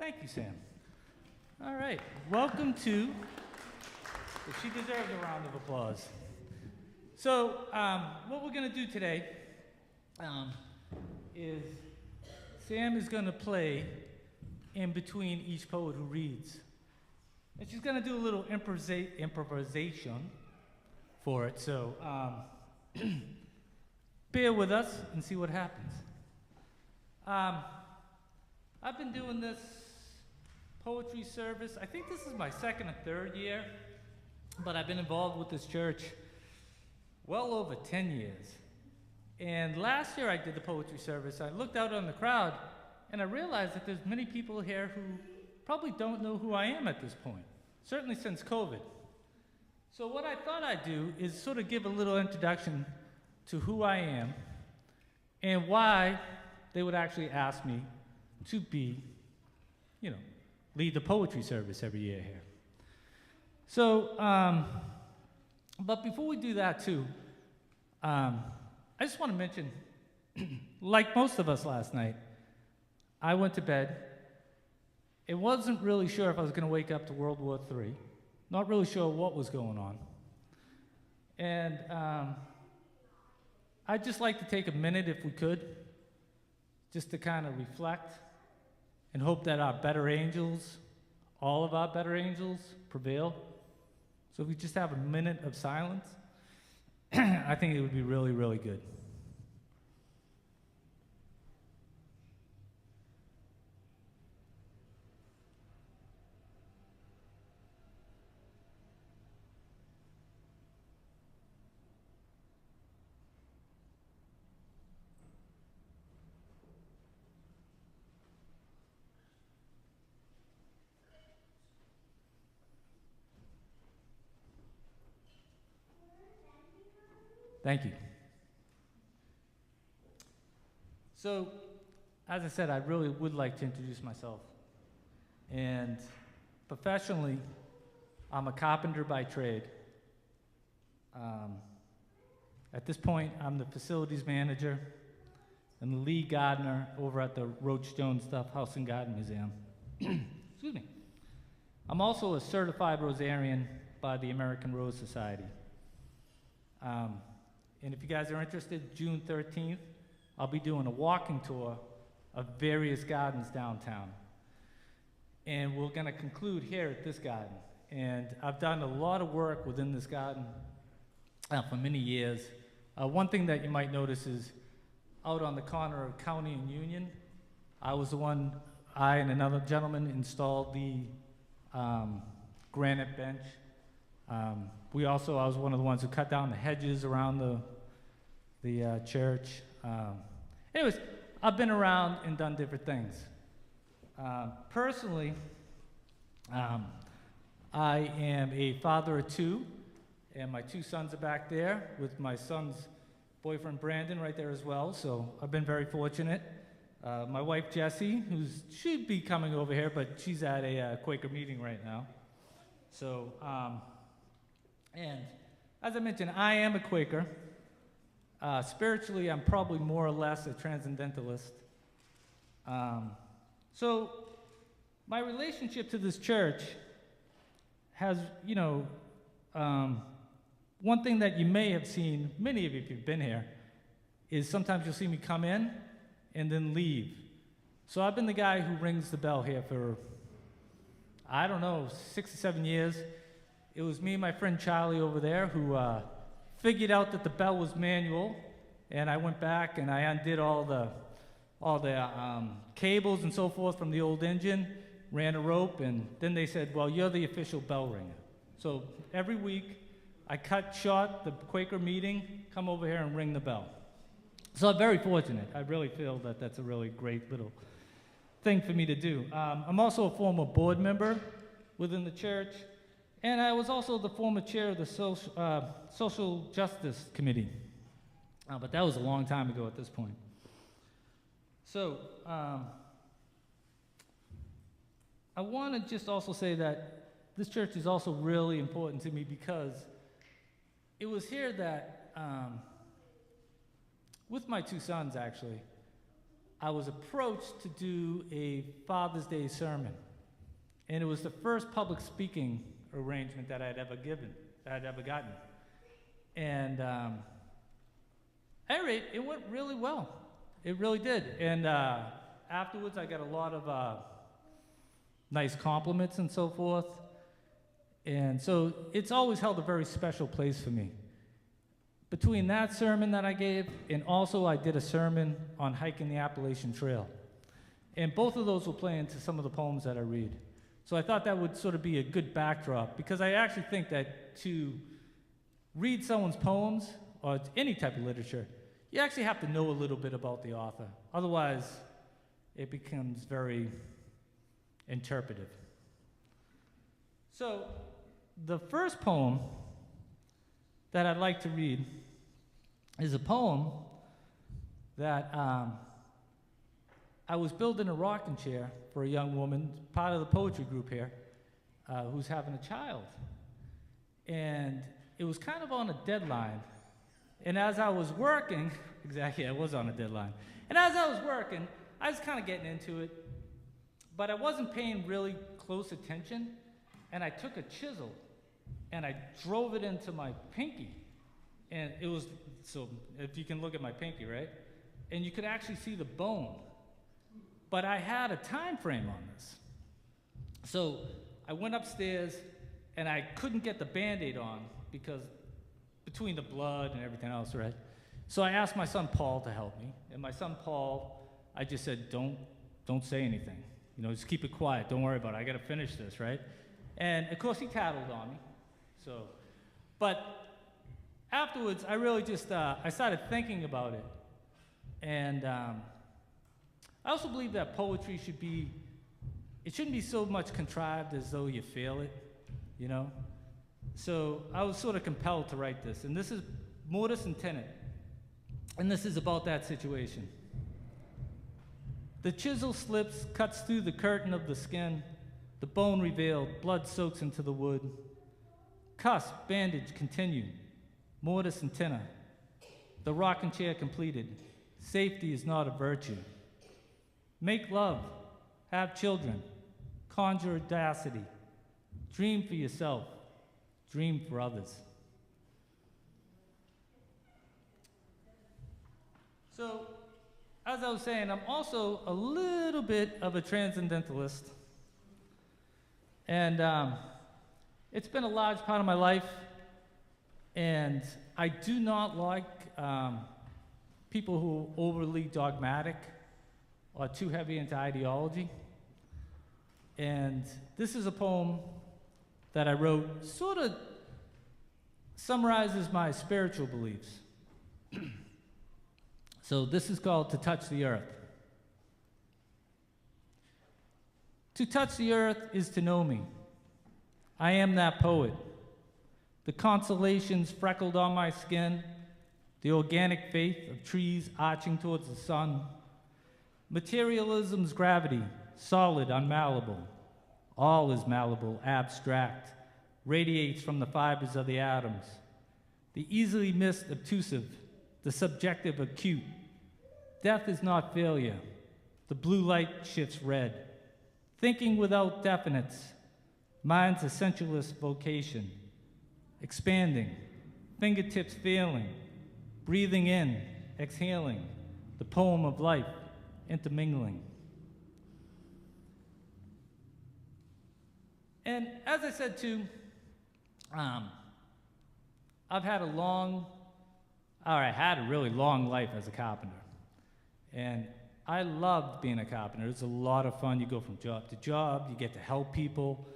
Thank you, Sam. All right, welcome to, she deserves a round of applause. So, what we're going to do today is Sam is going to play in between each poet who reads. And she's going to do a little improvisation for it, so bear with us and see what happens. I've been doing this poetry service, I think this is my second or third year, but I've been involved with this church well over 10 years. And last year I did the poetry service. I looked out on the crowd and I realized that there's many people here who probably don't know who I am at this point, certainly since COVID. So what I thought I'd do is sort of give a little introduction to who I am and why they would actually ask me to be, lead the poetry service every year here. So, but before we do that too, I just want to mention, like most of us last night, I went to bed. It wasn't really sure if I was going to wake up to World War III. Not really sure what was going on. And I'd just like to take a minute, if we could, just to kind of reflect and hope that our better angels, all of our better angels, prevail. So if we just have a minute of silence, I think it would be really, really good. Thank you. So, as I said, I really would like to introduce myself. And professionally, I'm a carpenter by trade. At this point, I'm the facilities manager and the lead gardener over at the Roach Jones Stuff House and Garden Museum. Excuse me. I'm also a certified rosarian by the American Rose Society. And if you guys are interested, June 13th, I'll be doing a walking tour of various gardens downtown. And we're going to conclude here at this garden. And I've done a lot of work within this garden for many years. One thing that you might notice is out on the corner of County and Union, I was the one, I and another gentleman installed the granite bench. I was one of the ones who cut down the hedges around the church. Anyways, I've been around and done different things. Personally, I am a father of two, and my two sons are back there with my son's boyfriend Brandon right there as well, so I've been very fortunate. My wife Jessie, who should be coming over here, but she's at a Quaker meeting right now. So, and as I mentioned, I am a Quaker. Spiritually, I'm probably more or less a transcendentalist. So my relationship to this church has, one thing that you may have seen, many of you if you've been here, is sometimes you'll see me come in and then leave. So I've been the guy who rings the bell here for, 6 or 7 years. It was me and my friend Charlie over there who figured out that the bell was manual, and I went back and I undid all the cables and so forth from the old engine, ran a rope, and then they said, well, you're the official bell ringer. So every week, I cut short the Quaker meeting, come over here and ring the bell. So I'm very fortunate. I really feel that that's a really great little thing for me to do. I'm also a former board member within the church, and I was also the former chair of the Social Justice Committee. But that was a long time ago at this point. So, I want to just also say that this church is also really important to me because it was here that, with my two sons actually, I was approached to do a Father's Day sermon. And it was the first public speaking arrangement that I'd ever gotten. And at any rate, it went really well. It really did. And afterwards, I got a lot of nice compliments and so forth. And so it's always held a very special place for me. Between that sermon that I gave, and also I did a sermon on hiking the Appalachian Trail. And both of those will play into some of the poems that I read. So I thought that would sort of be a good backdrop, because I actually think that to read someone's poems, or any type of literature, you actually have to know a little bit about the author. Otherwise, it becomes very interpretive. So the first poem that I'd like to read is a poem that I was building a rocking chair for a young woman, part of the poetry group here, who's having a child. And it was kind of on a deadline. And as I was working, exactly, I was on a deadline. And as I was working, I was kind of getting into it, but I wasn't paying really close attention. And I took a chisel and I drove it into my pinky. And it was, so if you can look at my pinky, right? And you could actually see the bone. But I had a time frame on this. So I went upstairs and I couldn't get the Band-Aid on because between the blood and everything else, right? So I asked my son Paul to help me. And my son Paul, I just said, don't say anything. You know, just keep it quiet. Don't worry about it. I got to finish this, right? And of course he tattled on me. So, but afterwards, I really just, I started thinking about it. And I also believe that poetry should be, it shouldn't be so much contrived as though you feel it, you know? So I was sort of compelled to write this. And this is Mortis and Tenet. And this is about that situation. The chisel slips, cuts through the curtain of the skin. The bone revealed, blood soaks into the wood. Cusp, bandage continued. Mortis and tenon. The rocking chair completed. Safety is not a virtue. Make love. Have children. Conjure audacity. Dream for yourself. Dream for others. So, as I was saying, I'm also a little bit of a transcendentalist. And it's been a large part of my life. And I do not like people who are overly dogmatic or too heavy into ideology. And this is a poem that I wrote, sort of summarizes my spiritual beliefs. So this is called To Touch the Earth. To touch the earth is to know me. I am that poet. The constellations freckled on my skin, the organic faith of trees arching towards the sun, materialism's gravity, solid, unmalleable. All is malleable, abstract, radiates from the fibers of the atoms. The easily missed obtrusive, the subjective acute. Death is not failure. The blue light shifts red. Thinking without definites, mind's essentialist vocation. Expanding, fingertips feeling, breathing in, exhaling, the poem of life, intermingling. And as I said too, I've had I had a really long life as a carpenter. And I loved being a carpenter. It's a lot of fun. You go from job to job, you get to help people.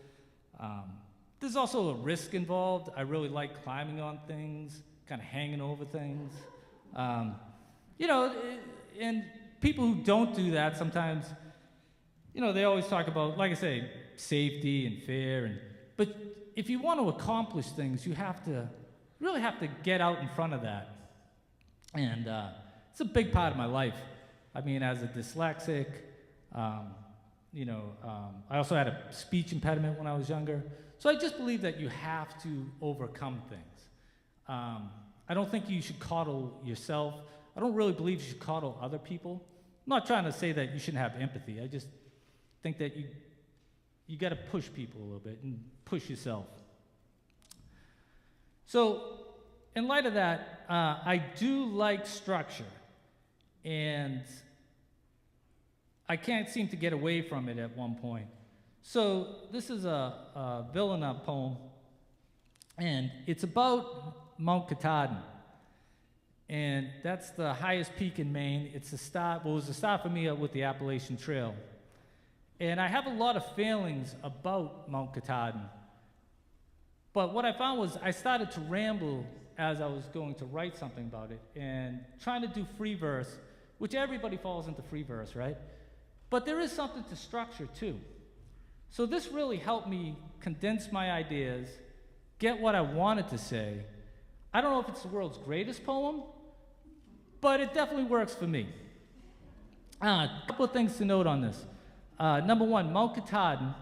There's also a risk involved. I really like climbing on things, kind of hanging over things. You know, and people who don't do that sometimes, you know, they always talk about, like I say, safety and fear. But if you want to accomplish things, you really have to get out in front of that. And it's a big part of my life. I mean, as a dyslexic, you know, I also had a speech impediment when I was younger. So I just believe that you have to overcome things. I don't think you should coddle yourself. I don't really believe you should coddle other people. not trying to say that you shouldn't have empathy. I just think that you got to push people a little bit and push yourself. So, in light of that, I do like structure, and I can't seem to get away from it at one point. So, this is a Babineau poem, and it's about Mount Katahdin. And that's the highest peak in Maine. It's a start, well, it was a start for me with the Appalachian Trail. And I have a lot of feelings about Mount Katahdin. But what I found was I started to ramble as I was going to write something about it and trying to do free verse, which everybody falls into free verse, right? But there is something to structure too. So this really helped me condense my ideas, get what I wanted to say. I don't know if it's the world's greatest poem, but it definitely works for me. A couple of things to note on this. Number one, Mount Katahdin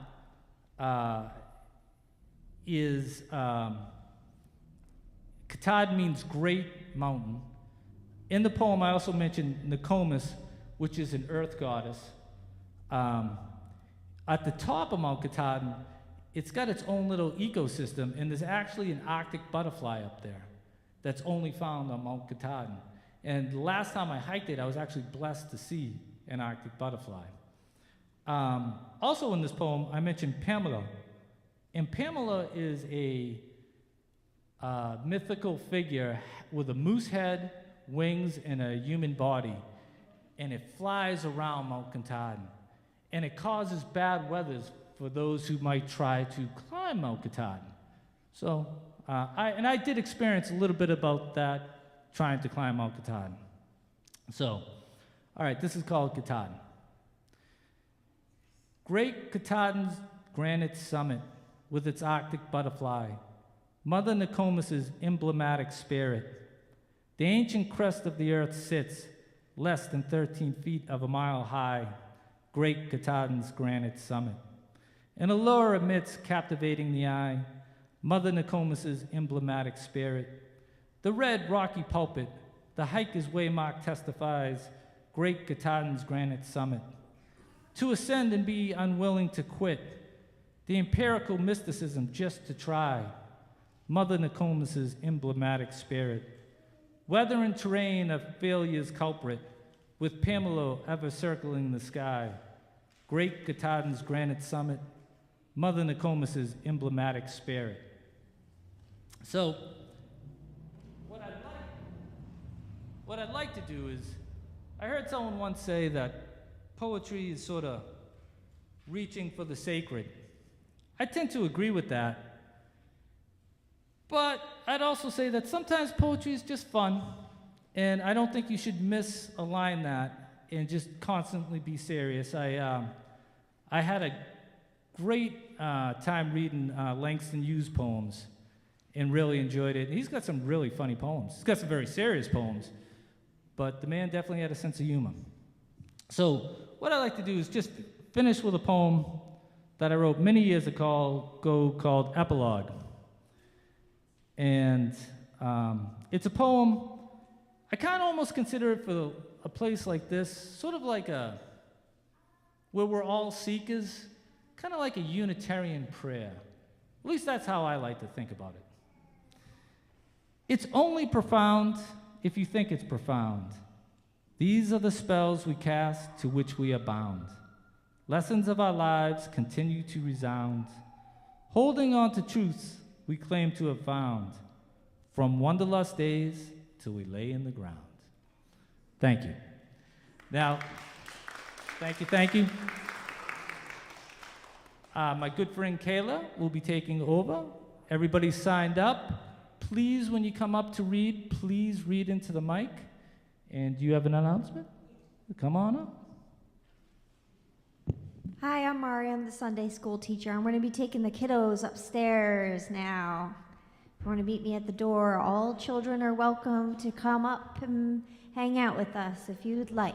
Katahdin means great mountain. In the poem, I also mentioned Nokomis, which is an earth goddess. At the top of Mount Katahdin, it's got its own little ecosystem, and there's actually an Arctic butterfly up there that's only found on Mount Katahdin. And the last time I hiked it, I was actually blessed to see an Arctic butterfly. Also in this poem, I mentioned Pamela. And Pamela is a mythical figure with a moose head, wings, and a human body. And it flies around Mount Katahdin. And it causes bad weathers for those who might try to climb Mount Katahdin. So, I did experience a little bit about that, trying to climb Mount Katahdin. So, all right, this is called Katahdin. Great Katahdin's granite summit with its Arctic butterfly, Mother Nokomis' emblematic spirit. The ancient crest of the earth sits less than 13 feet of a mile high, Great Katahdin's granite summit. An allure amidst captivating the eye, Mother Nokomis' emblematic spirit. The red rocky pulpit, the hiker's waymark testifies, Great Katahdin's granite summit. To ascend and be unwilling to quit, the empirical mysticism just to try, Mother Nokomis' emblematic spirit. Weather and terrain of failure's culprit, with Pamela ever circling the sky, Great Katahdin's granite summit, Mother Nokomis' emblematic spirit. So, what I'd like to do is, I heard someone once say that poetry is sort of reaching for the sacred. I tend to agree with that. But I'd also say that sometimes poetry is just fun, and I don't think you should misalign that and just constantly be serious. I had a great time reading Langston Hughes' poems and really enjoyed it. He's got some really funny poems. He's got some very serious poems, but the man definitely had a sense of humor. So what I like to do is just finish with a poem that I wrote many years ago called Epilogue. And it's a poem, I kind of almost consider it for a place like this, sort of like where we're all seekers, kind of like a Unitarian prayer. At least that's how I like to think about it. It's only profound if you think it's profound. These are the spells we cast to which we are bound. Lessons of our lives continue to resound, holding on to truths we claim to have found, from wanderlust days till we lay in the ground. Thank you. Now, thank you. My good friend Kayla will be taking over. Everybody's signed up. Please, when you come up to read, please read into the mic. And do you have an announcement? Come on up. Hi, I'm Mari. I'm the Sunday school teacher. I'm going to be taking the kiddos upstairs now. If you want to meet me at the door, all children are welcome to come up and hang out with us if you'd like.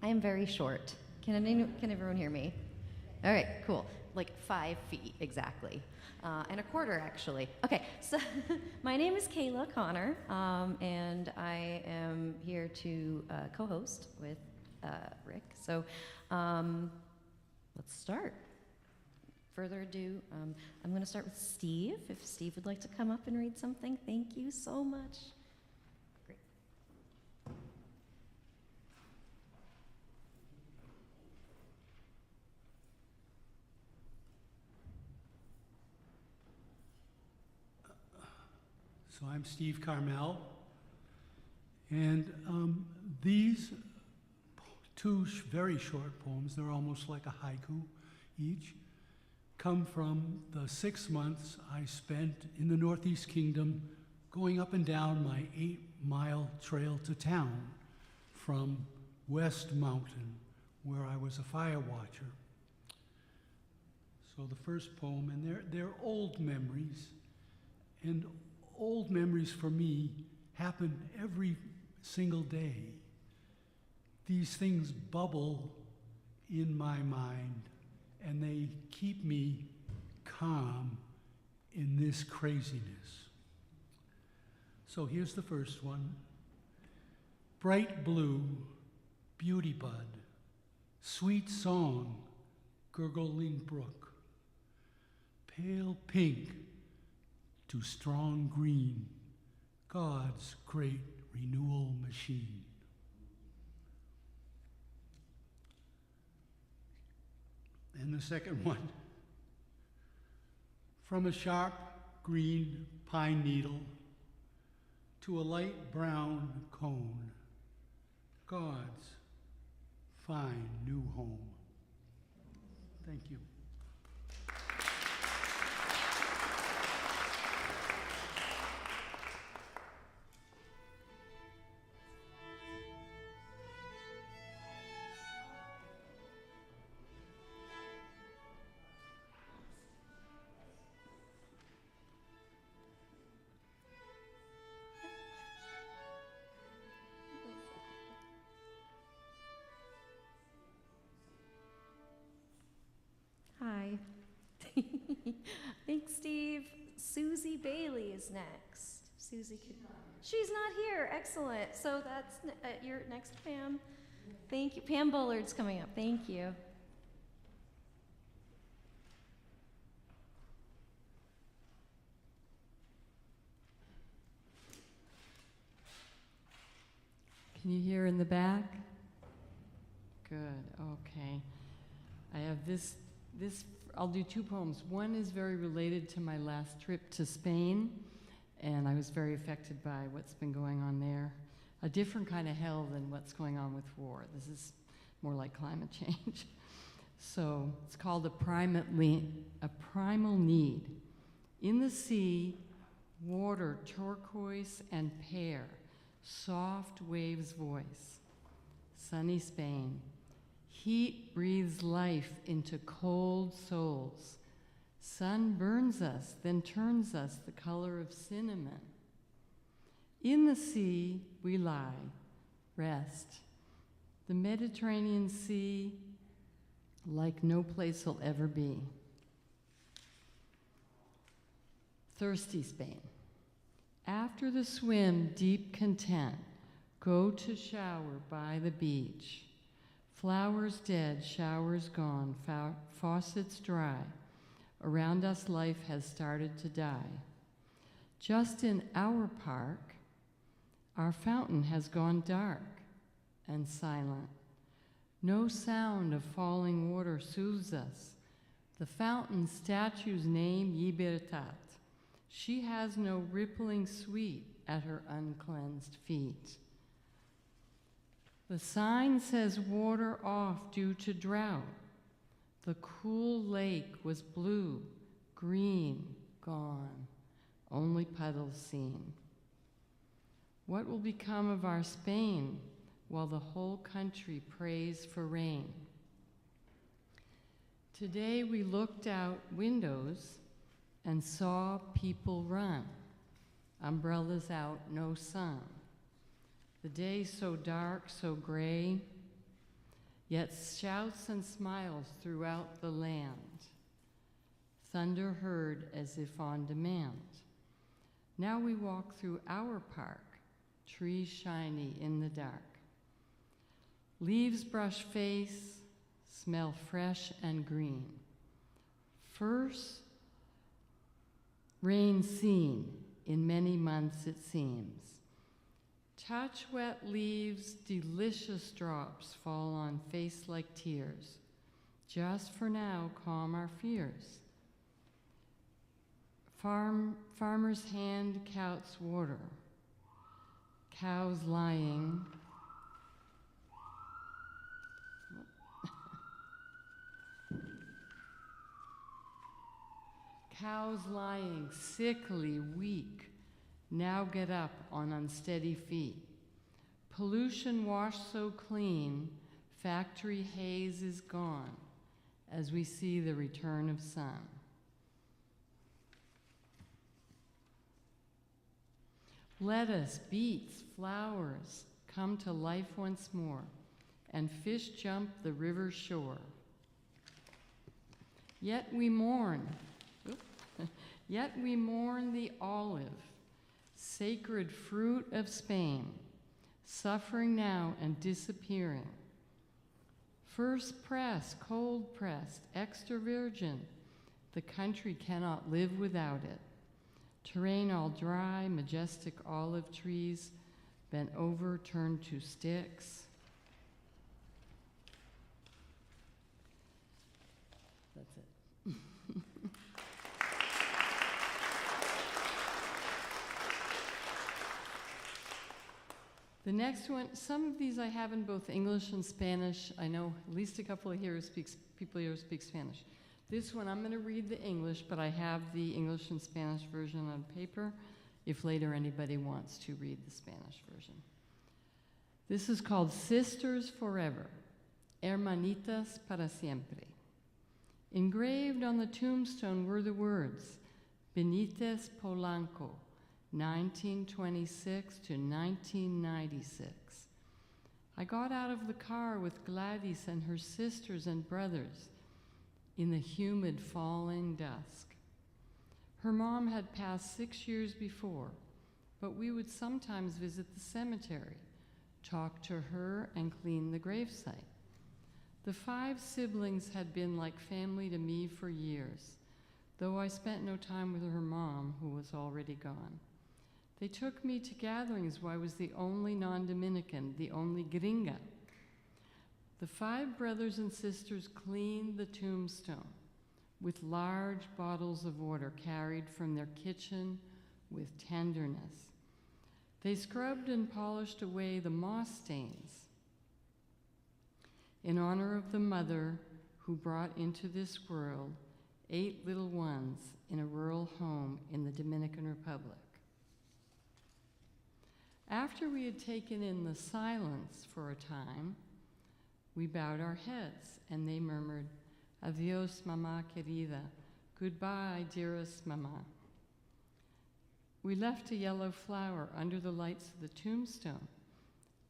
I am very short. Can everyone hear me? All right, cool. Like 5 feet exactly, and a quarter actually. Okay, so my name is Kayla Conner, and I am here to co-host with Rick. So let's start. Further ado, I'm going to start with Steve. If Steve would like to come up and read something, thank you so much. Great. So I'm Steve Carmel, and these two very short poems, they're almost like a haiku each, come from the 6 months I spent in the Northeast Kingdom going up and down my 8-mile trail to town from West Mountain, where I was a fire watcher. So the first poem, and they're old memories, and old memories for me happen every single day. These things bubble in my mind, and they keep me calm in this craziness. So here's the first one. Bright blue, beauty bud, sweet song, gurgling brook, pale pink to strong green, God's great renewal machine. And the second one, from a sharp green pine needle to a light brown cone, God's fine new home. Thank you. Hi. Thanks, Steve. Susie Bailey is next. Susie, she's not here. Excellent. So that's your next, Pam. Thank you. Pam Bullard's coming up. Thank you. Can you hear in the back? Good, okay. I have this, I'll do 2 poems. One is very related to my last trip to Spain, and I was very affected by what's been going on there. A different kind of hell than what's going on with war. This is more like climate change. So it's called a primal need. In the sea, water, turquoise and pear, soft waves voice, sunny Spain. Heat breathes life into cold souls. Sun burns us, then turns us the color of cinnamon. In the sea we lie, rest. The Mediterranean Sea, like no place will ever be. Thirsty Spain. After the swim, deep content, go to shower by the beach. Flowers dead, showers gone, faucets dry. Around us life has started to die. Just in our park, our fountain has gone dark and silent. No sound of falling water soothes us. The fountain statue's name, Libertad. She has no rippling sweet at her uncleansed feet. The sign says water off due to drought. The cool lake was blue, green, gone, only puddles seen. What will become of our Spain while the whole country prays for rain? Today we looked out windows and saw people run. Umbrellas out, no sun. The day so dark, so gray. yet shouts and smiles throughout the land. Thunder heard as if on demand. Now we walk through our park, trees shiny in the dark. Leaves brush face, smell fresh and green. First rain seen in many months it seems. Touch wet leaves, delicious drops fall on face like tears. Just for now, calm our fears. Farmer's hand counts water. Cows lying. Cows lying, sickly, weak, now get up on unsteady feet. Pollution washed so clean, factory haze is gone as we see the return of sun. Lettuce, beets, flowers come to life once more, and fish jump the river shore. Yet we mourn the olive, sacred fruit of Spain, suffering now and disappearing. First press, cold pressed, extra virgin, the country cannot live without it. Terrain all dry, majestic olive trees bent over, turned to sticks. That's it. The next one, some of these I have in both English and Spanish. I know at least a couple of people here who speak Spanish. This one, I'm going to read the English, but I have the English and Spanish version on paper if later anybody wants to read the Spanish version. This is called Sisters Forever, Hermanitas para Siempre. Engraved on the tombstone were the words, Benitez Polanco, 1926 to 1996. I got out of the car with Gladys and her sisters and brothers in the humid falling dusk. Her mom had passed 6 years before, but we would sometimes visit the cemetery, talk to her, and clean the gravesite. The 5 siblings had been like family to me for years, though I spent no time with her mom, who was already gone. They took me to gatherings where I was the only non-Dominican, the only gringa. The 5 brothers and sisters cleaned the tombstone with large bottles of water carried from their kitchen with tenderness. They scrubbed and polished away the moss stains in honor of the mother who brought into this world 8 little ones in a rural home in the Dominican Republic. After we had taken in the silence for a time, we bowed our heads, and they murmured, Adios, mamá querida. Goodbye, dearest mamá. We left a yellow flower under the lights of the tombstone.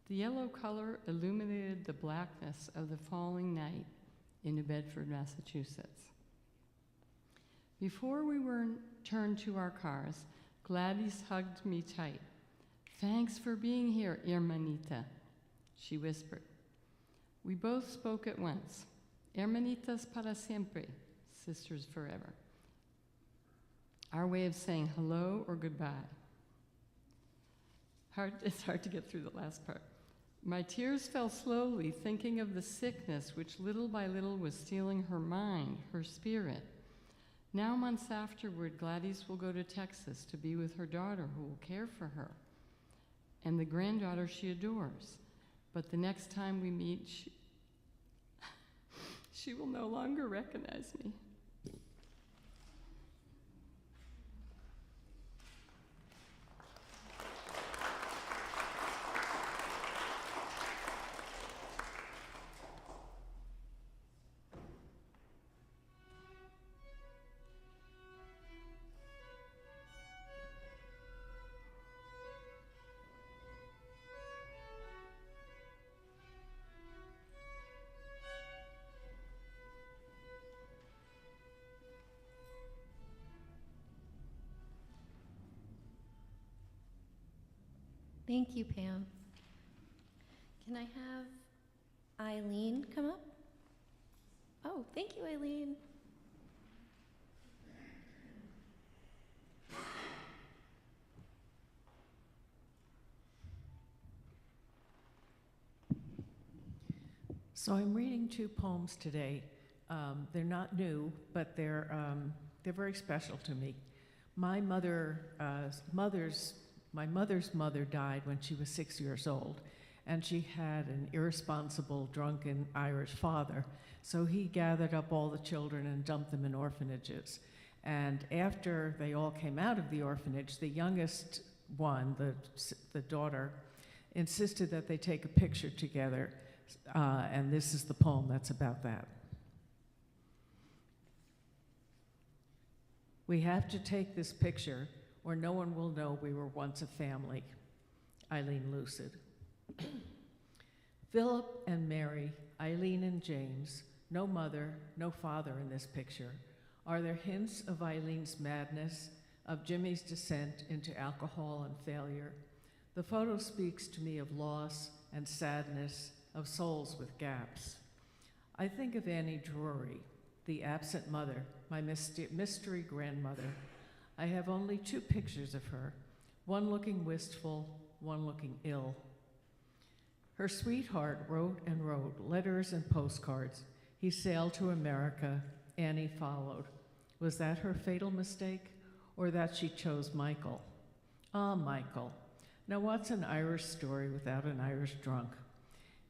The yellow color illuminated the blackness of the falling night in New Bedford, Massachusetts. Before we turned to our cars, Gladys hugged me tight. Thanks for being here, hermanita, she whispered. We both spoke at once. Hermanitas para siempre, sisters forever. Our way of saying hello or goodbye. It's hard to get through the last part. My tears fell slowly, thinking of the sickness which little by little was stealing her mind, her spirit. Now, months afterward, Gladys will go to Texas to be with her daughter, who will care for her, and the granddaughter she adores. But the next time we meet, she will no longer recognize me. Thank you, Pam. Can I have Eileen come up? Oh, thank you, Eileen. So I'm reading two poems today. They're not new, but they're very special to me. My mother's mother died when she was 6 years old, and she had an irresponsible, drunken Irish father. So he gathered up all the children and dumped them in orphanages. And after they all came out of the orphanage, the youngest one, the daughter, insisted that they take a picture together. And this is the poem that's about that. We have to take this picture, or no one will know we were once a family. Eileen Lucid. Philip and Mary, Eileen and James, no mother, no father in this picture. Are there hints of Eileen's madness, of Jimmy's descent into alcohol and failure? The photo speaks to me of loss and sadness, of souls with gaps. I think of Annie Drury, the absent mother, my mystery grandmother. I have only two pictures of her, one looking wistful, one looking ill. Her sweetheart wrote and wrote letters and postcards. He sailed to America, Annie followed. Was that her fatal mistake, or that she chose Michael? Ah, Michael. Now what's an Irish story without an Irish drunk?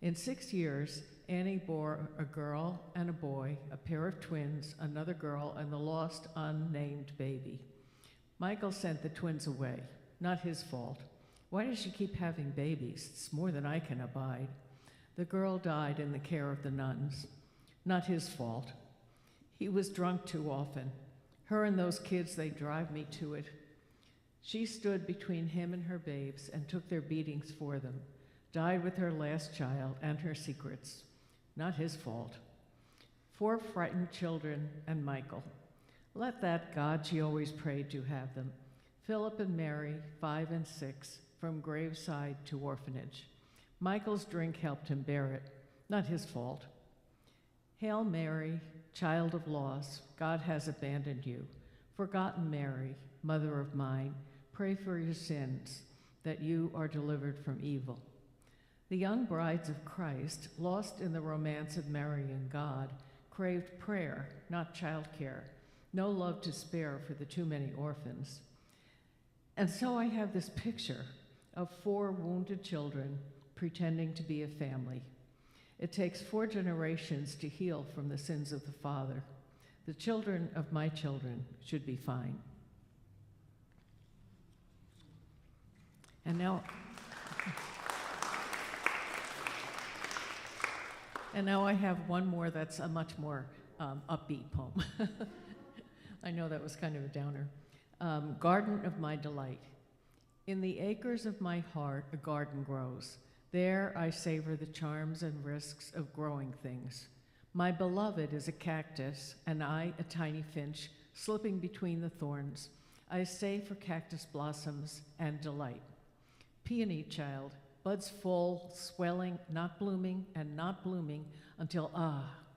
In 6 years, Annie bore a girl and a boy, a pair of twins, another girl, and the lost, unnamed baby. Michael sent the twins away. Not his fault. Why does she keep having babies? It's more than I can abide. The girl died in the care of the nuns. Not his fault. He was drunk too often. Her and those kids, they drive me to it. She stood between him and her babes and took their beatings for them. Died with her last child and her secrets. Not his fault. 4 frightened children and Michael. Let that God she always prayed to have them. Philip and Mary, 5 and 6, from graveside to orphanage. Michael's drink helped him bear it. Not his fault. Hail Mary, child of loss, God has abandoned you. Forgotten Mary, mother of mine, pray for your sins, that you are delivered from evil. The young brides of Christ, lost in the romance of marrying God, craved prayer, not childcare, no love to spare for the too many orphans. And so I have this picture of 4 wounded children pretending to be a family. It takes 4 generations to heal from the sins of the father. The children of my children should be fine. And now I have one more that's a much more upbeat poem. I know that was kind of a downer. Garden of my delight. In the acres of my heart, a garden grows. There I savor the charms and risks of growing things. My beloved is a cactus, and I, a tiny finch, slipping between the thorns. I stay for cactus blossoms and delight. Peony child, buds full, swelling, not blooming, and not blooming until,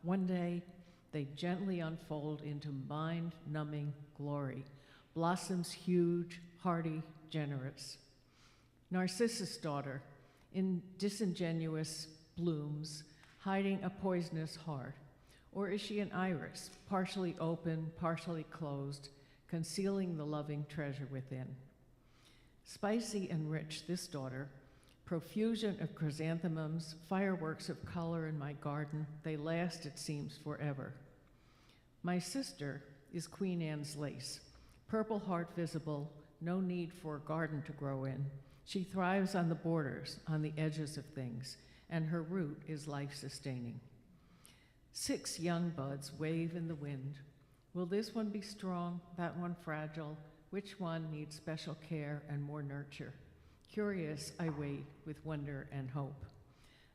one day they gently unfold into mind-numbing glory. Blossoms huge, hardy, generous. Narcissus daughter, in disingenuous blooms, hiding a poisonous heart? Or is she an iris, partially open, partially closed, concealing the loving treasure within? Spicy and rich, this daughter, profusion of chrysanthemums, fireworks of color in my garden, they last, it seems, forever. My sister is Queen Anne's lace, purple heart visible, no need for a garden to grow in. She thrives on the borders, on the edges of things, and her root is life-sustaining. 6 young buds wave in the wind. Will this one be strong, that one fragile? Which one needs special care and more nurture? Curious, I wait with wonder and hope.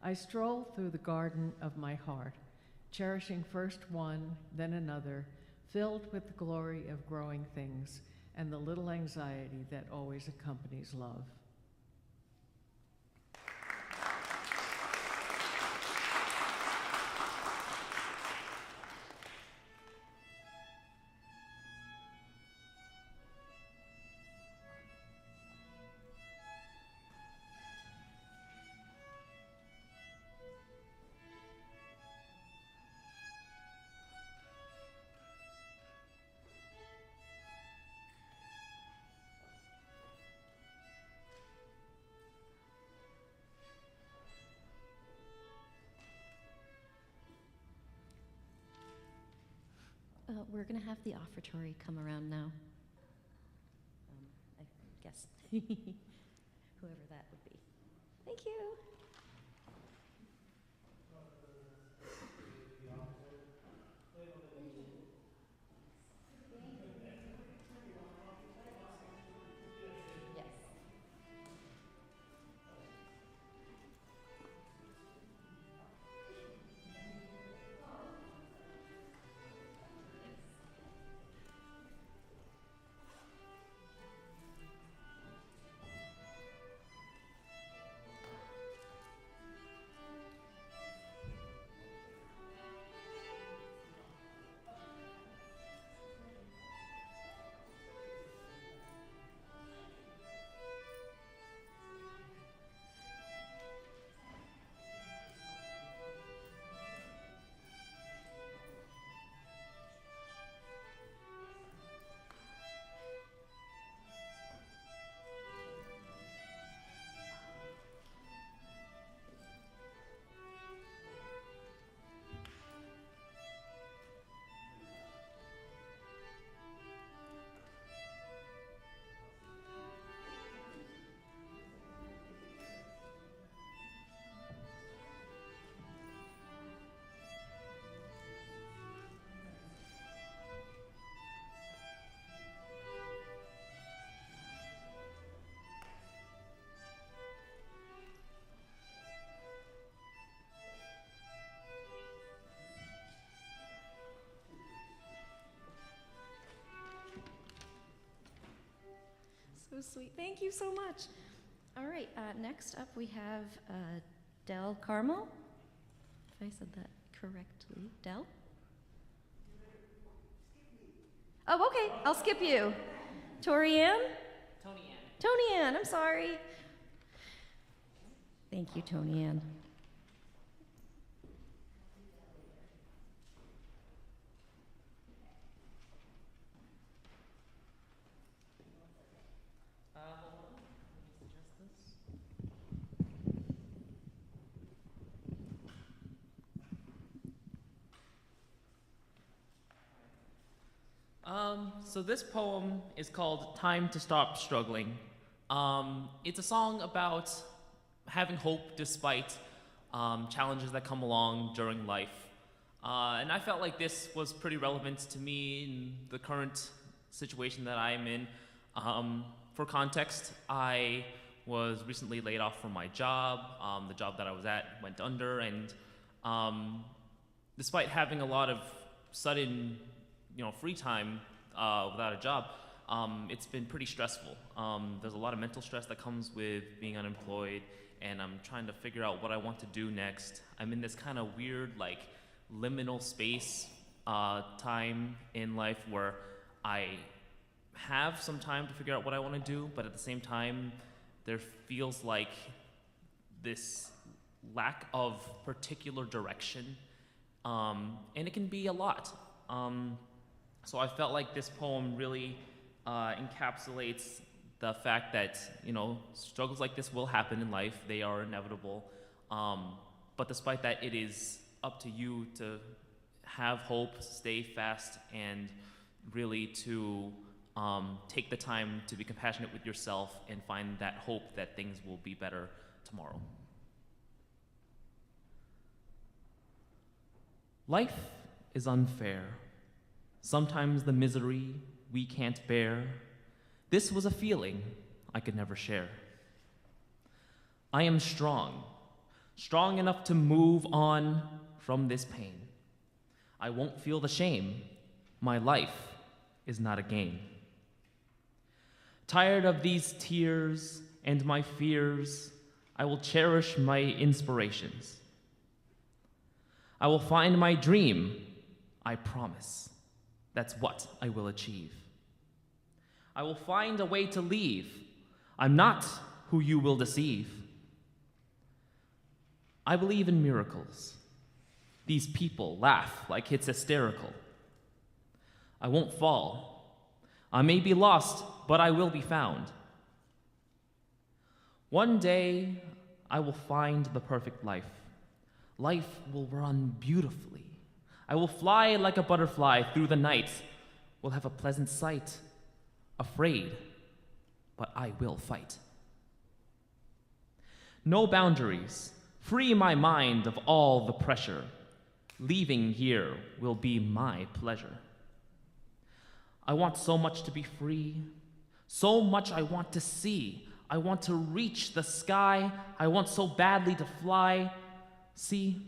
I stroll through the garden of my heart, cherishing first one, then another, filled with the glory of growing things and the little anxiety that always accompanies love. we're going to have the offertory come around now. I guess whoever that would be. Thank you. So sweet. Thank you so much. All right, next up we have Del Carmel. If I said that correctly. Del? Oh, okay. I'll skip you. Tori Ann? Tony Ann, I'm sorry. Thank you, Tony Ann. So this poem is called Time to Stop Struggling. It's a song about having hope despite challenges that come along during life. And I felt like this was pretty relevant to me in the current situation that I'm in. For context, I was recently laid off from my job. The job that I was at went under, and despite having a lot of sudden free time without a job, it's been pretty stressful. There's a lot of mental stress that comes with being unemployed, and I'm trying to figure out what I want to do next. I'm in this kind of weird, liminal space time in life where I have some time to figure out what I want to do, but at the same time, there feels like this lack of particular direction, and it can be a lot. So I felt like this poem really encapsulates the fact that, struggles like this will happen in life. They are inevitable. But despite that, it is up to you to have hope, stay fast, and really to take the time to be compassionate with yourself and find that hope that things will be better tomorrow. Life is unfair. Sometimes the misery we can't bear. This was a feeling I could never share. I am strong enough to move on from this pain. I won't feel the shame. My life is not a game. Tired of these tears and my fears, I will cherish my inspirations. I will find my dream, I promise. That's what I will achieve. I will find a way to leave. I'm not who you will deceive. I believe in miracles. These people laugh like it's hysterical. I won't fall. I may be lost, but I will be found. One day, I will find the perfect life. Life will run beautifully. I will fly like a butterfly through the night. Will have a pleasant sight. Afraid, but I will fight. No boundaries. Free my mind of all the pressure. Leaving here will be my pleasure. I want so much to be free. So much I want to see. I want to reach the sky. I want so badly to fly. See,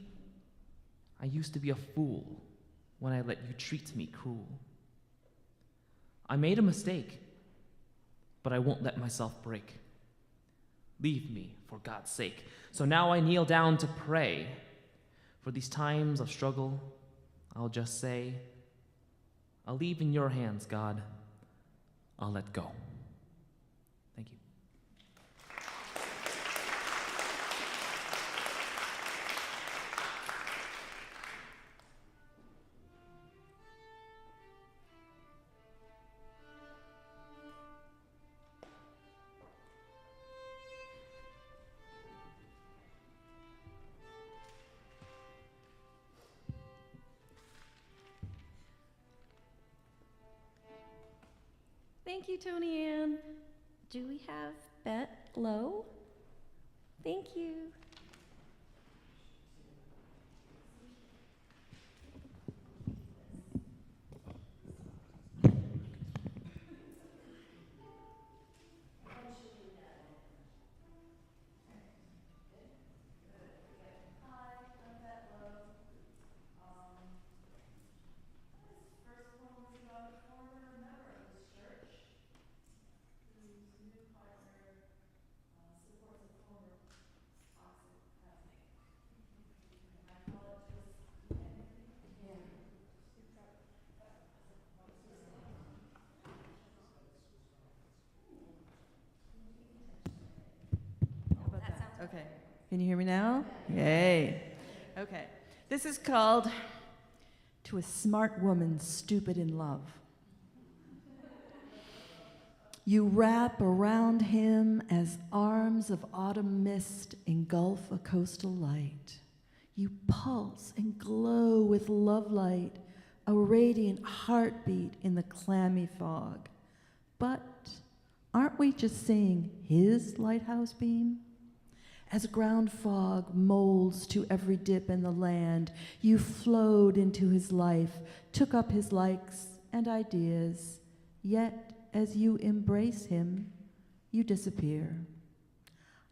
I used to be a fool when I let you treat me cruel. I made a mistake, but I won't let myself break. Leave me, for God's sake. So now I kneel down to pray. For these times of struggle, I'll just say, I'll leave in your hands, God. I'll let go. Thank you. Thank you, Tony Ann. Do we have Bet Lowe? Thank you. Okay. Can you hear me now? Yay. Okay. This is called To a Smart Woman Stupid in Love. You wrap around him as arms of autumn mist engulf a coastal light. You pulse and glow with love light, a radiant heartbeat in the clammy fog. But aren't we just seeing his lighthouse beam? As ground fog molds to every dip in the land, you flowed into his life, took up his likes and ideas, yet as you embrace him, you disappear.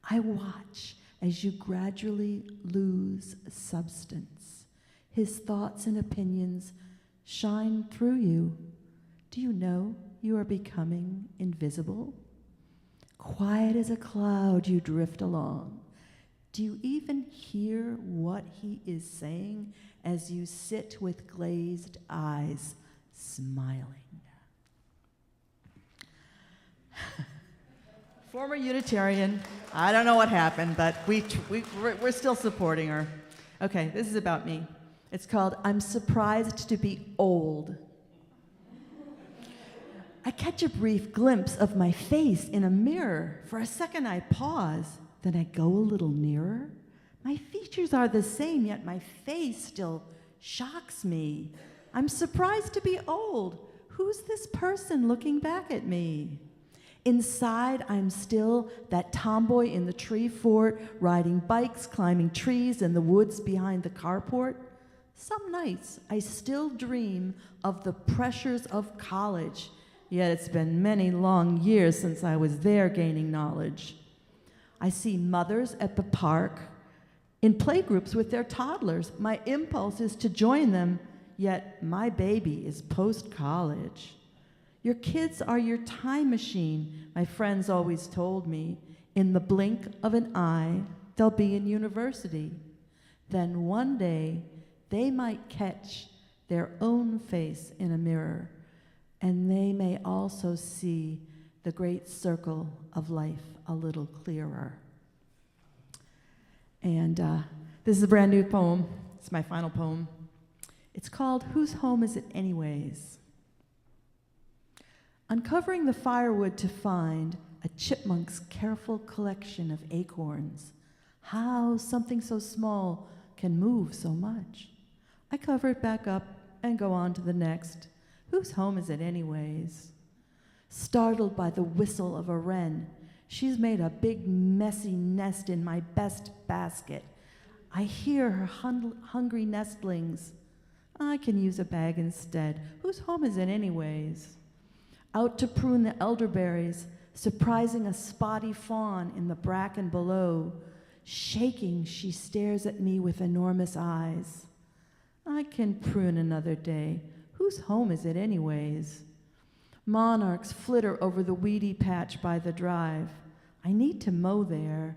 I watch as you gradually lose substance. His thoughts and opinions shine through you. Do you know you are becoming invisible? Quiet as a cloud, you drift along. Do you even hear what he is saying as you sit with glazed eyes, smiling? Former Unitarian. I don't know what happened, but we're still supporting her. Okay, this is about me. It's called I'm Surprised to Be Old. I catch a brief glimpse of my face in a mirror. For a second, I pause. Then I go a little nearer. My features are the same, yet my face still shocks me. I'm surprised to be old. Who's this person looking back at me? Inside, I'm still that tomboy in the tree fort, riding bikes, climbing trees in the woods behind the carport. Some nights, I still dream of the pressures of college, yet it's been many long years since I was there gaining knowledge. I see mothers at the park in playgroups with their toddlers. My impulse is to join them, yet my baby is post-college. Your kids are your time machine, my friends always told me. In the blink of an eye, they'll be in university. Then one day, they might catch their own face in a mirror, and they may also see the great circle of life a little clearer. And this is a brand new poem. It's my final poem. It's called Whose Home Is It Anyways? Uncovering the firewood to find a chipmunk's careful collection of acorns. How something so small can move so much. I cover it back up and go on to the next. Whose home is it anyways? Startled by the whistle of a wren, she's made a big messy nest in my best basket. I hear her hungry nestlings. I can use a bag instead. Whose home is it anyways? Out to prune the elderberries, surprising a spotty fawn in the bracken below. Shaking, she stares at me with enormous eyes. I can prune another day. Whose home is it anyways? Monarchs flitter over the weedy patch by the drive. I need to mow there,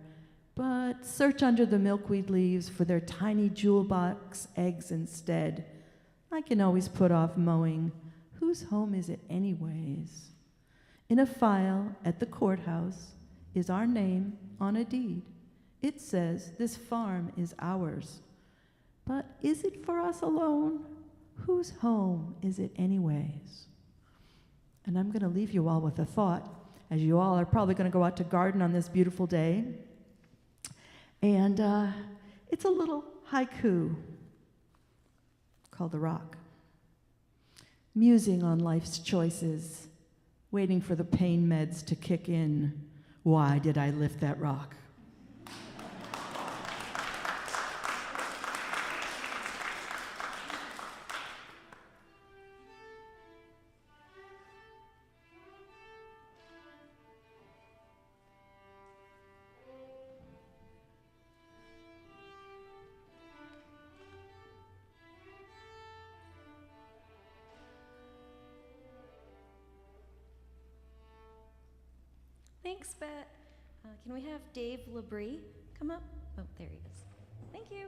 but search under the milkweed leaves for their tiny jewel box eggs instead. I can always put off mowing. Whose home is it anyways? In a file at the courthouse is our name on a deed. It says this farm is ours. But is it for us alone? Whose home is it anyways? And I'm going to leave you all with a thought, as you all are probably going to go out to garden on this beautiful day. And it's a little haiku called The Rock. Musing on life's choices, waiting for the pain meds to kick in. Why did I lift that rock? Thanks, Bet. Can we have Dave Labrie come up? Oh, there he is. Thank you.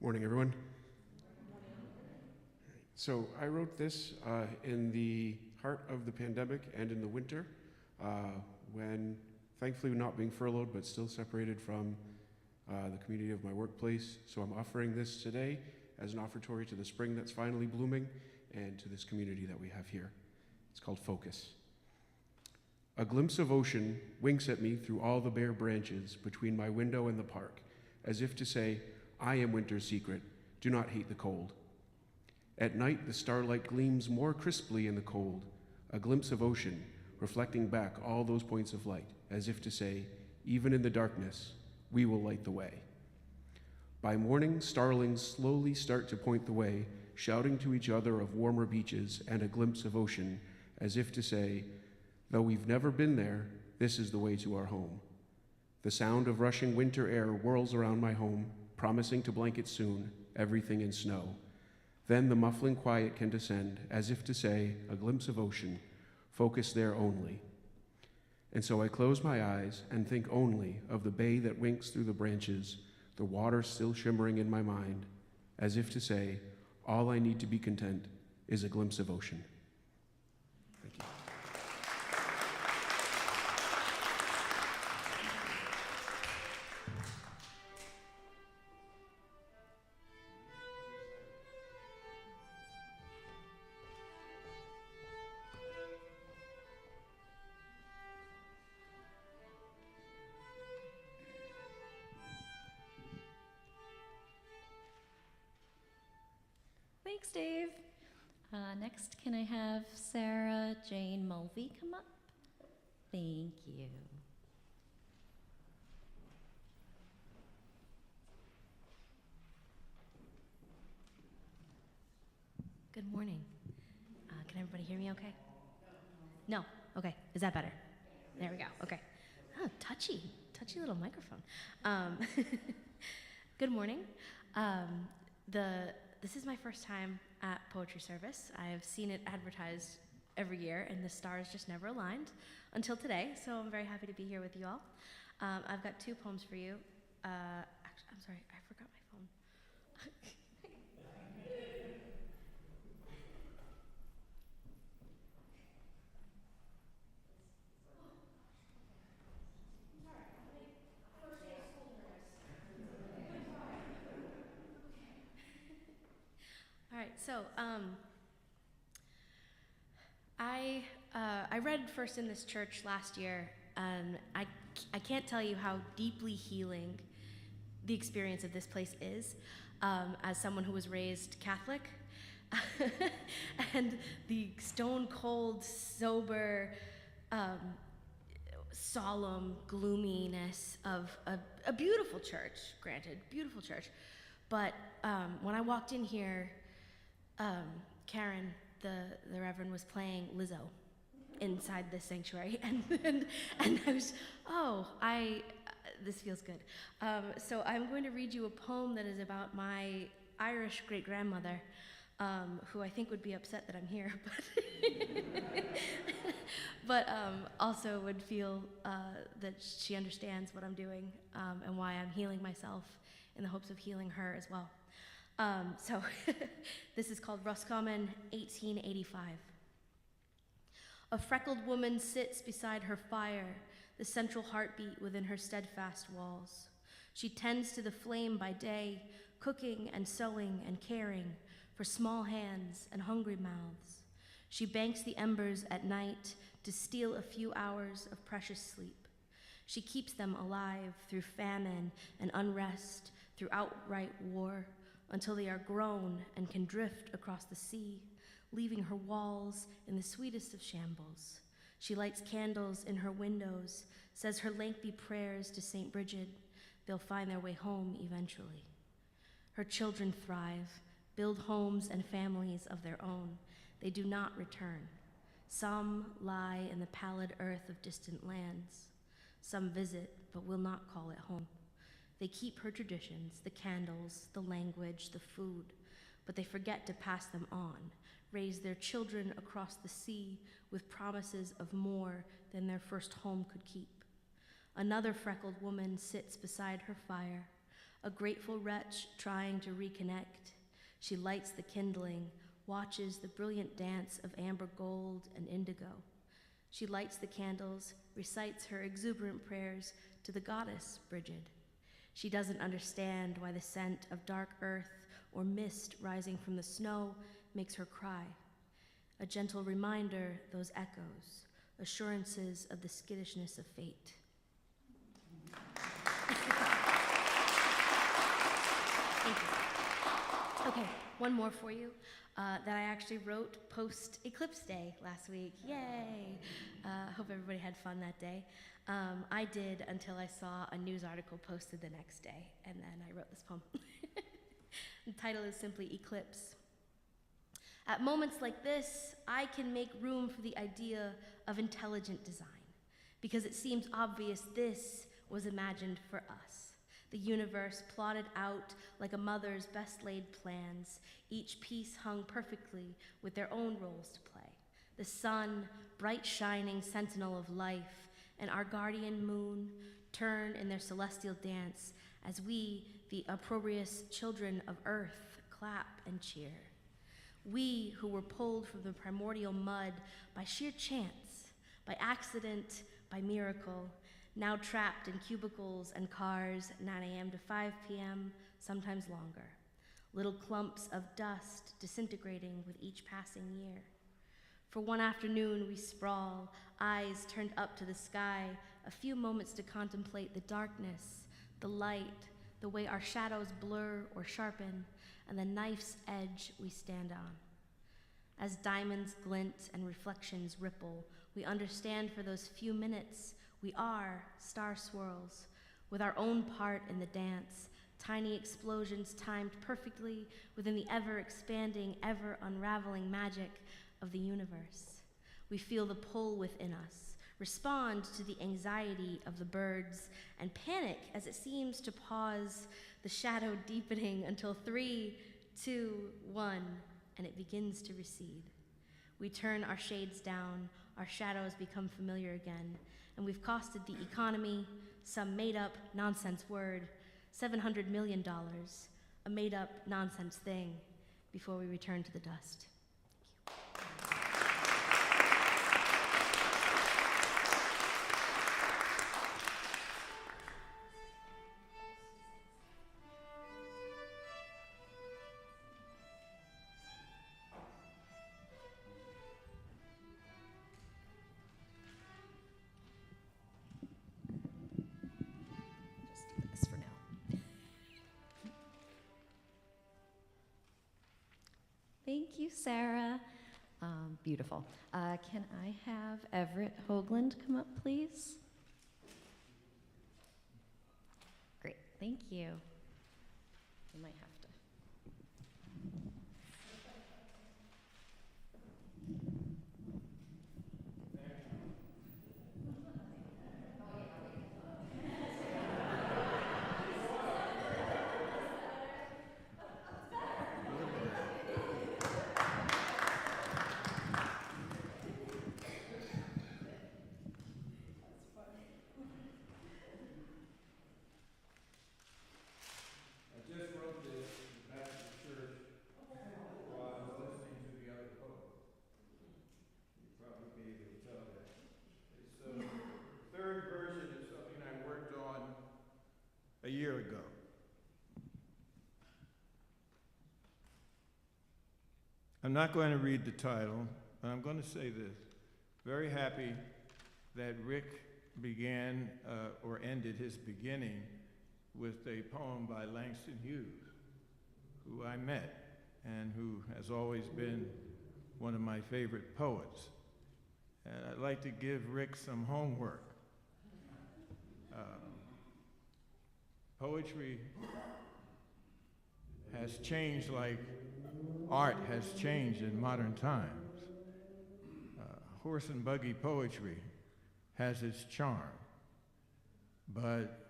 Morning, everyone. So I wrote this in the heart of the pandemic and in the winter when thankfully not being furloughed but still separated from the community of my workplace. So I'm offering this today as an offertory to the spring that's finally blooming and to this community that we have here. It's called Focus. A glimpse of ocean winks at me through all the bare branches between my window and the park, as if to say, I am winter's secret, do not hate the cold. At night, the starlight gleams more crisply in the cold, a glimpse of ocean reflecting back all those points of light, as if to say, even in the darkness, we will light the way. By morning, starlings slowly start to point the way, shouting to each other of warmer beaches and a glimpse of ocean, as if to say, though we've never been there, this is the way to our home. The sound of rushing winter air whirls around my home, promising to blanket soon everything in snow. Then the muffling quiet can descend, as if to say, a glimpse of ocean, focus there only. And so I close my eyes and think only of the bay that winks through the branches, the water still shimmering in my mind, as if to say, all I need to be content is a glimpse of ocean. Thank you. Thanks, Dave. Next, can I have Sarah Jane Mulvey come up? Thank you. Good morning. Can everybody hear me okay? No? Okay. Is that better? There we go. Okay. Oh, touchy little microphone. Good morning. This is my first time at Poetry Service. I've seen it advertised every year, and the stars just never aligned until today, so I'm very happy to be here with you all. I've got two poems for you. Actually, I'm sorry, I forgot my phone. All right, So, I read first in this church last year, and I can't tell you how deeply healing the experience of this place is, as someone who was raised Catholic. And the stone cold, sober, solemn gloominess of a beautiful church, granted, beautiful church. But when I walked in here, Karen, the Reverend, was playing Lizzo inside the sanctuary, and I was, this feels good. So I'm going to read you a poem that is about my Irish great-grandmother, who I think would be upset that I'm here, but also would feel that she understands what I'm doing, and why I'm healing myself in the hopes of healing her as well. So this is called Roscommon, 1885. A freckled woman sits beside her fire, the central heartbeat within her steadfast walls. She tends to the flame by day, cooking and sewing and caring for small hands and hungry mouths. She banks the embers at night to steal a few hours of precious sleep. She keeps them alive through famine and unrest, through outright war, until they are grown and can drift across the sea, leaving her walls in the sweetest of shambles. She lights candles in her windows, says her lengthy prayers to St. Bridget. They'll find their way home eventually. Her children thrive, build homes and families of their own. They do not return. Some lie in the pallid earth of distant lands. Some visit, but will not call it home. They keep her traditions, the candles, the language, the food, but they forget to pass them on, raise their children across the sea with promises of more than their first home could keep. Another freckled woman sits beside her fire, a grateful wretch trying to reconnect. She lights the kindling, watches the brilliant dance of amber gold and indigo. She lights the candles, recites her exuberant prayers to the goddess Bridget. She doesn't understand why the scent of dark earth or mist rising from the snow makes her cry. A gentle reminder, those echoes, assurances of the skittishness of fate. Thank you. Okay, one more for you that I actually wrote post-Eclipse Day last week. Yay! Hope everybody had fun that day. I did until I saw a news article posted the next day, and then I wrote this poem. The title is simply Eclipse. At moments like this, I can make room for the idea of intelligent design, because it seems obvious this was imagined for us. The universe plotted out like a mother's best laid plans, each piece hung perfectly with their own roles to play. The sun, bright shining sentinel of life, and our guardian moon turn in their celestial dance as we, the opprobrious children of earth, clap and cheer. We who were pulled from the primordial mud by sheer chance, by accident, by miracle, now trapped in cubicles and cars, 9 a.m. to 5 p.m., sometimes longer. Little clumps of dust disintegrating with each passing year. For one afternoon we sprawl, eyes turned up to the sky, a few moments to contemplate the darkness, the light, the way our shadows blur or sharpen, and the knife's edge we stand on. As diamonds glint and reflections ripple, we understand for those few minutes we are star swirls, with our own part in the dance, tiny explosions timed perfectly within the ever-expanding, ever-unraveling magic of the universe. We feel the pull within us, respond to the anxiety of the birds, and panic as it seems to pause, the shadow deepening until 3, 2, 1, and it begins to recede. We turn our shades down, our shadows become familiar again, and we've costed the economy, some made-up nonsense word, $700 million, a made-up nonsense thing, before we return to the dust. Sarah. Beautiful. Can I have Everett Hoagland come up, please? Great, thank you. You might have to. a year ago. I'm not going to read the title, but I'm going to say this. Very happy that Rick began or ended his beginning with a poem by Langston Hughes, who I met and who has always been one of my favorite poets. And I'd like to give Rick some homework. Poetry has changed like art has changed in modern times. Horse and buggy poetry has its charm, but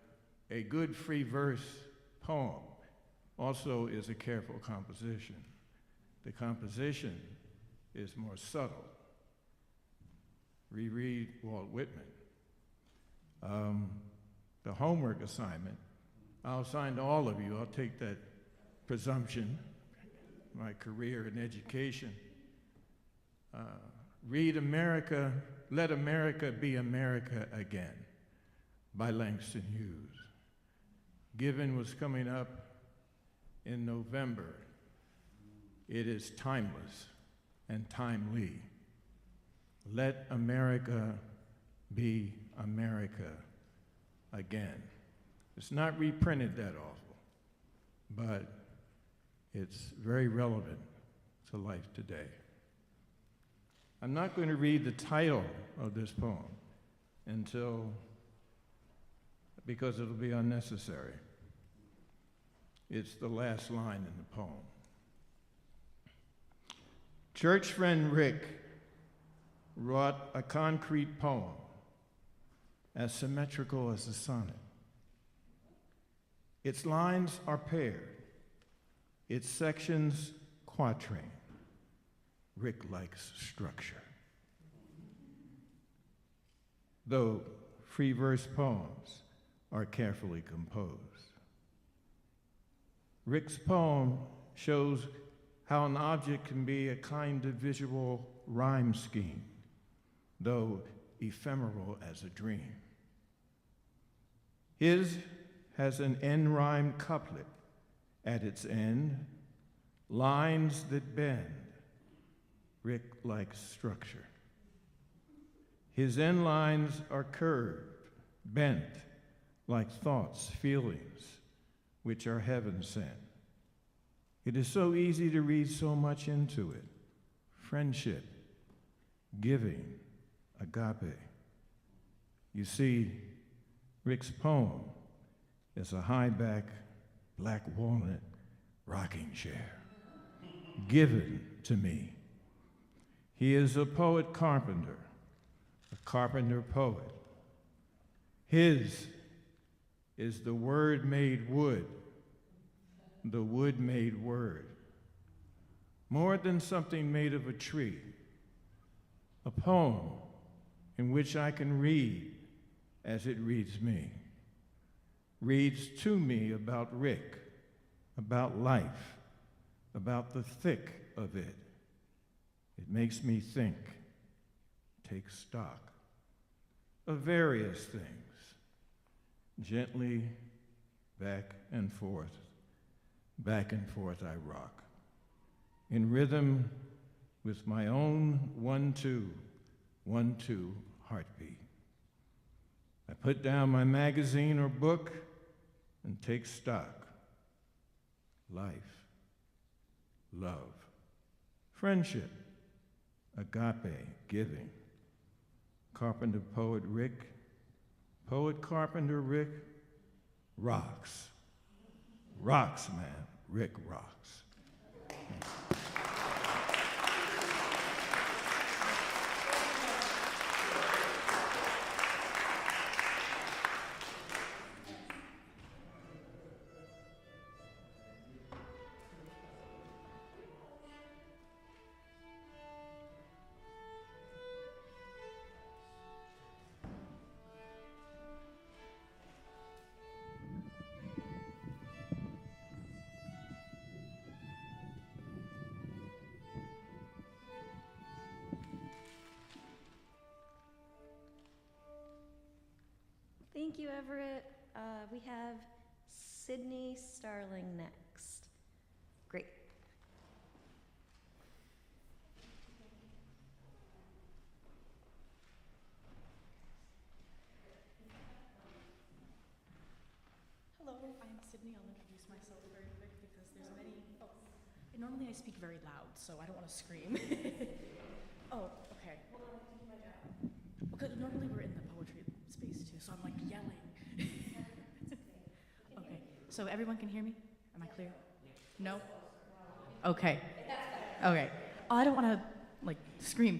a good free verse poem also is a careful composition. The composition is more subtle. Reread Walt Whitman. The homework assignment, I'll assign to all of you. I'll take that presumption, my career in education. Read America, Let America Be America Again by Langston Hughes. Given was coming up in November. It is timeless and timely. Let America be America again. It's not reprinted that often, but it's very relevant to life today. I'm not going to read the title of this poem because it'll be unnecessary. It's the last line in the poem. Church friend Rick wrought a concrete poem as symmetrical as a sonnet. Its lines are paired, its sections quatrain. Rick likes structure. Though free verse poems are carefully composed. Rick's poem shows how an object can be a kind of visual rhyme scheme, though ephemeral as a dream. His has an end-rhyme couplet at its end, lines that bend. Rick likes structure. His end lines are curved, bent, like thoughts, feelings, which are heaven sent. It is so easy to read so much into it. Friendship, giving, agape. You see, Rick's poem is a high-back, black walnut rocking chair given to me. He is a poet carpenter, a carpenter poet. His is the word made wood, the wood made word. More than something made of a tree, a poem in which I can read as it reads me. Reads to me about Rick, about life, about the thick of it. It makes me think, take stock of various things. Gently back and forth I rock. In rhythm with my own 1-2, 1-2 heartbeat. I put down my magazine or book and take stock. Life, love, Friendship, agape, giving. Carpenter poet Rick, poet carpenter Rick, rocks. Rocks, man, Rick rocks. Thank you, Everett. We have Sydney Starling next. Great. Hello, I'm Sydney. I'll introduce myself very quick because there's many. Oh, normally I speak very loud, so I don't want to scream. Oh, okay. Because normally we're in the poetry space too, so I'm like yelling. Okay, so everyone can hear me? Am I clear? No? Okay. Okay. Oh, I don't want to like scream.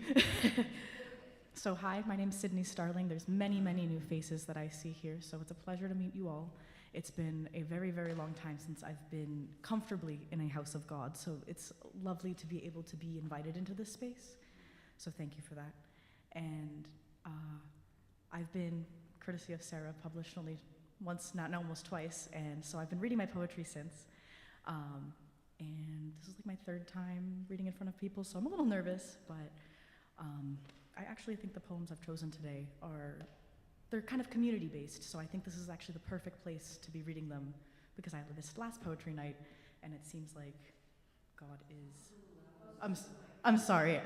So hi, my name's Sydney Starling. There's many, many new faces that I see here, so it's a pleasure to meet you all. It's been a very, very long time since I've been comfortably in a house of God, so it's lovely to be able to be invited into this space. So thank you for that. And I've been, courtesy of Sarah, published only once, not almost twice, and so I've been reading my poetry since. And this is like my third time reading in front of people, so I'm a little nervous, but I actually think the poems I've chosen today they're kind of community-based, so I think this is actually the perfect place to be reading them because I had this last poetry night, and it seems like God is... I'm sorry,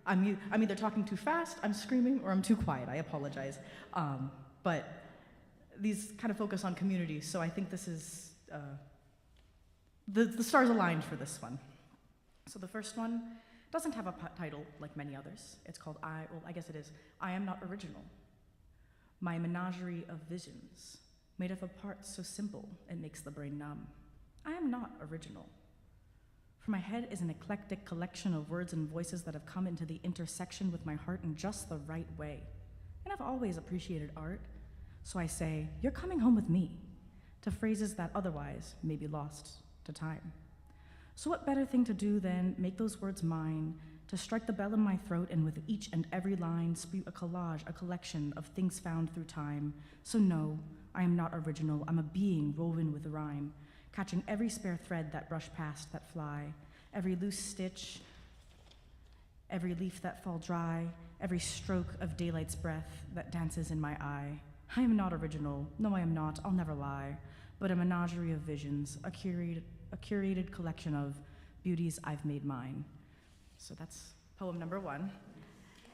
I'm either talking too fast, I'm screaming, or I'm too quiet. I apologize. But these kind of focus on community, so I think this is... the stars aligned for this one. So the first one doesn't have a title like many others. It's called I guess it is, I Am Not Original. My menagerie of visions, made of a part so simple it makes the brain numb. I am not original. For my head is an eclectic collection of words and voices that have come into the intersection with my heart in just the right way. And I've always appreciated art, so I say, you're coming home with me, to phrases that otherwise may be lost to time. So what better thing to do than make those words mine, to strike the bell in my throat and with each and every line spew a collage, a collection of things found through time. So no, I am not original, I'm a being woven with rhyme, catching every spare thread that brush past that fly, every loose stitch, every leaf that fall dry, every stroke of daylight's breath that dances in my eye. I am not original, no I am not, I'll never lie, but a menagerie of visions, a curated collection of beauties I've made mine. So that's poem number one,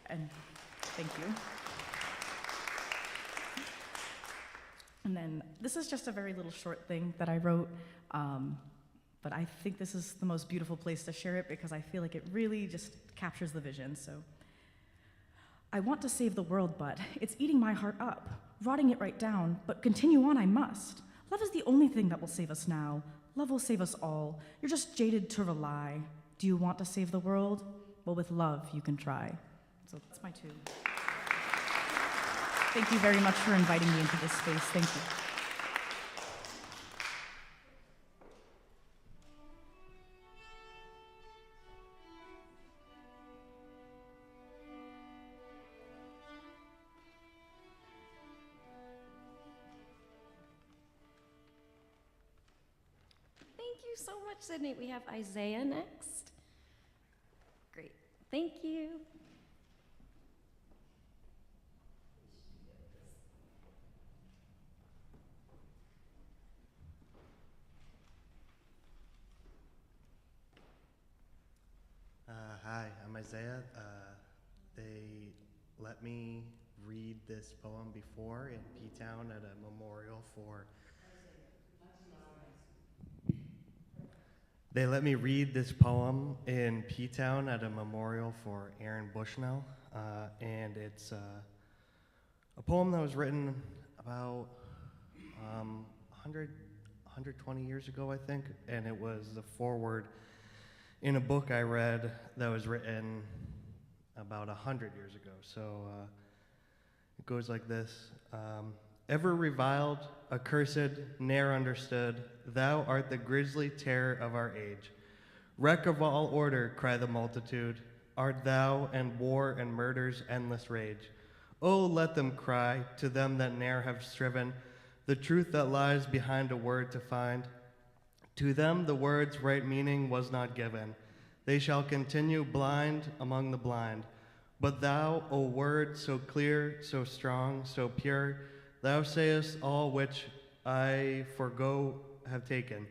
and thank you. And then this is just a very little short thing that I wrote, but I think this is the most beautiful place to share it because I feel like it really just captures the vision. So I want to save the world, but it's eating my heart up, rotting it right down, but continue on I must. Love is the only thing that will save us now. Love will save us all. You're just jaded to rely. Do you want to save the world? Well, with love, you can try. So that's my two. Thank you very much for inviting me into this space. Thank you. Thank you so much, Sydney. We have Isaiah next. Great. Thank you. Hi, I'm Isaiah. They let me read this poem before in P-Town at a memorial for... They let me read this poem in P-Town at a memorial for Aaron Bushnell, and it's a poem that was written about 120 years ago, I think, and it was the foreword in a book I read that was written about 100 years ago. So it goes like this. Ever reviled, accursed, ne'er understood, thou art the grisly terror of our age. Wreck of all order, cry the multitude, art thou, and war and murder's endless rage. Oh, let them cry, to them that ne'er have striven, the truth that lies behind a word to find. To them the word's right meaning was not given. They shall continue blind among the blind. But thou, O word, so clear, so strong, so pure, thou sayest all which I forego have taken.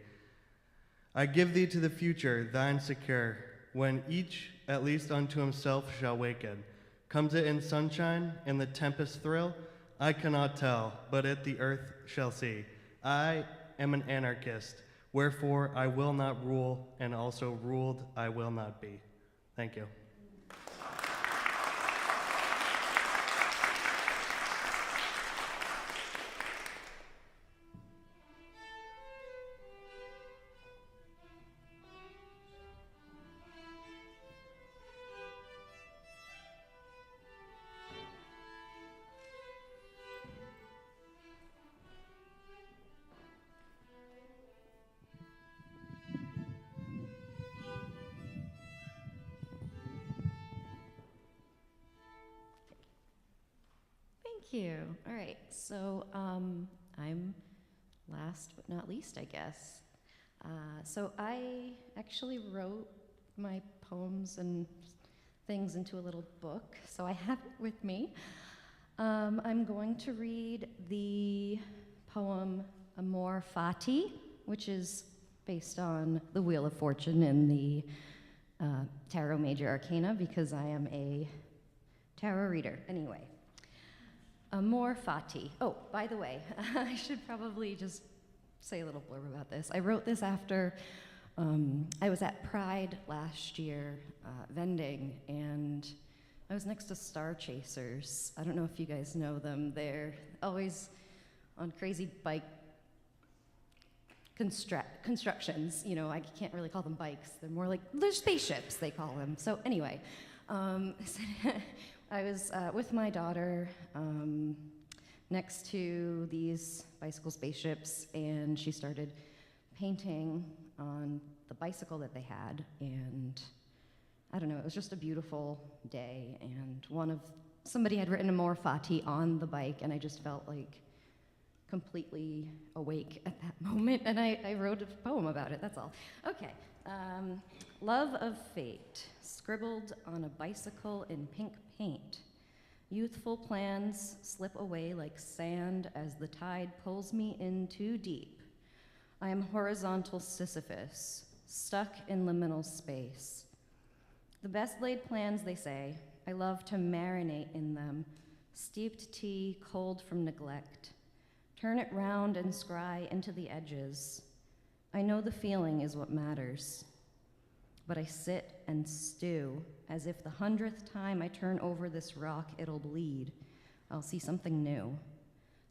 I give thee to the future, thine secure, when each, at least unto himself, shall waken. Comes it in sunshine, in the tempest thrill? I cannot tell, but it the earth shall see. I am an anarchist, wherefore I will not rule, and also ruled I will not be. Thank you. Thank you. All right, so I'm last but not least, I guess. So I actually wrote my poems and things into a little book, so I have it with me. I'm going to read the poem Amor Fati, which is based on the Wheel of Fortune in the Tarot Major Arcana, because I am a tarot reader. Anyway. Amor Fati. Oh, by the way, I should probably just say a little blurb about this. I wrote this after I was at Pride last year vending, and I was next to Star Chasers. I don't know if you guys know them. They're always on crazy bike constructions. You know, I can't really call them bikes. They're more like, they're spaceships, they call them. So anyway, I was with my daughter next to these bicycle spaceships, and she started painting on the bicycle that they had, and I don't know, it was just a beautiful day, and somebody had written Amor Fati on the bike, and I just felt like completely awake at that moment, and I wrote a poem about it, that's all. Okay, Love of Fate, scribbled on a bicycle in pink paint. Youthful plans slip away like sand as the tide pulls me in too deep. I am horizontal Sisyphus, stuck in liminal space. The best laid plans, they say, I love to marinate in them, steeped tea cold from neglect. Turn it round and scry into the edges. I know the feeling is what matters. But I sit and stew, as if the 100th time I turn over this rock, it'll bleed. I'll see something new.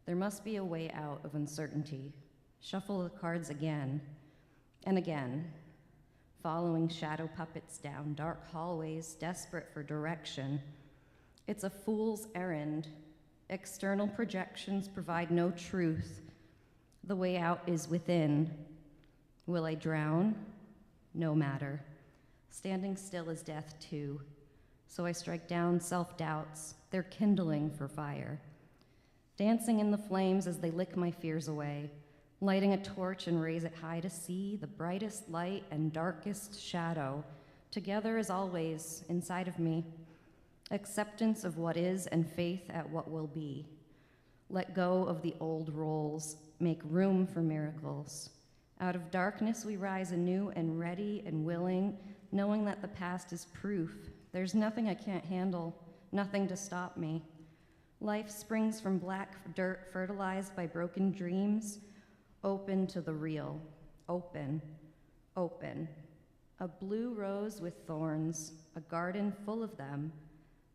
There must be a way out of uncertainty. Shuffle the cards again and again, following shadow puppets down dark hallways, desperate for direction. It's a fool's errand. External projections provide no truth. The way out is within. Will I drown? No matter. Standing still is death too. So I strike down self-doubts. They're kindling for fire. Dancing in the flames as they lick my fears away. Lighting a torch and raise it high to see the brightest light and darkest shadow. Together as always inside of me. Acceptance of what is and faith at what will be. Let go of the old roles. Make room for miracles. Out of darkness we rise anew and ready and willing, knowing that the past is proof. There's nothing I can't handle, nothing to stop me. Life springs from black dirt fertilized by broken dreams, open to the real, open open, a blue rose with thorns, a garden full of them.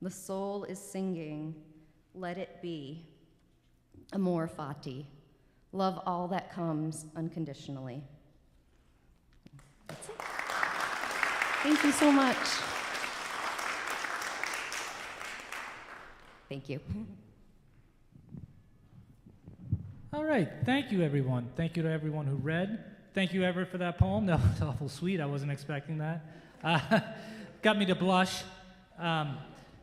The soul is singing, let it be. Amor fati, love all that comes unconditionally. That's it. Thank you so much. Thank you. All right, thank you, everyone. Thank you to everyone who read. Thank you, Everett, for that poem. That was awful sweet. I wasn't expecting that. Got me to blush.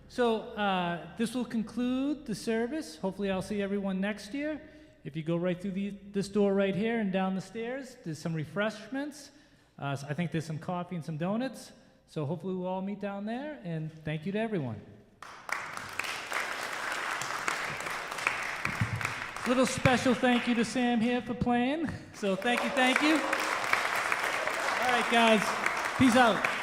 So this will conclude the service. Hopefully I'll see everyone next year. If you go right through this door right here and down the stairs, there's some refreshments. So I think there's some coffee and some donuts. So hopefully we'll all meet down there, and thank you to everyone. Little special thank you to Sam here for playing. So thank you, thank you. All right, guys. Peace out.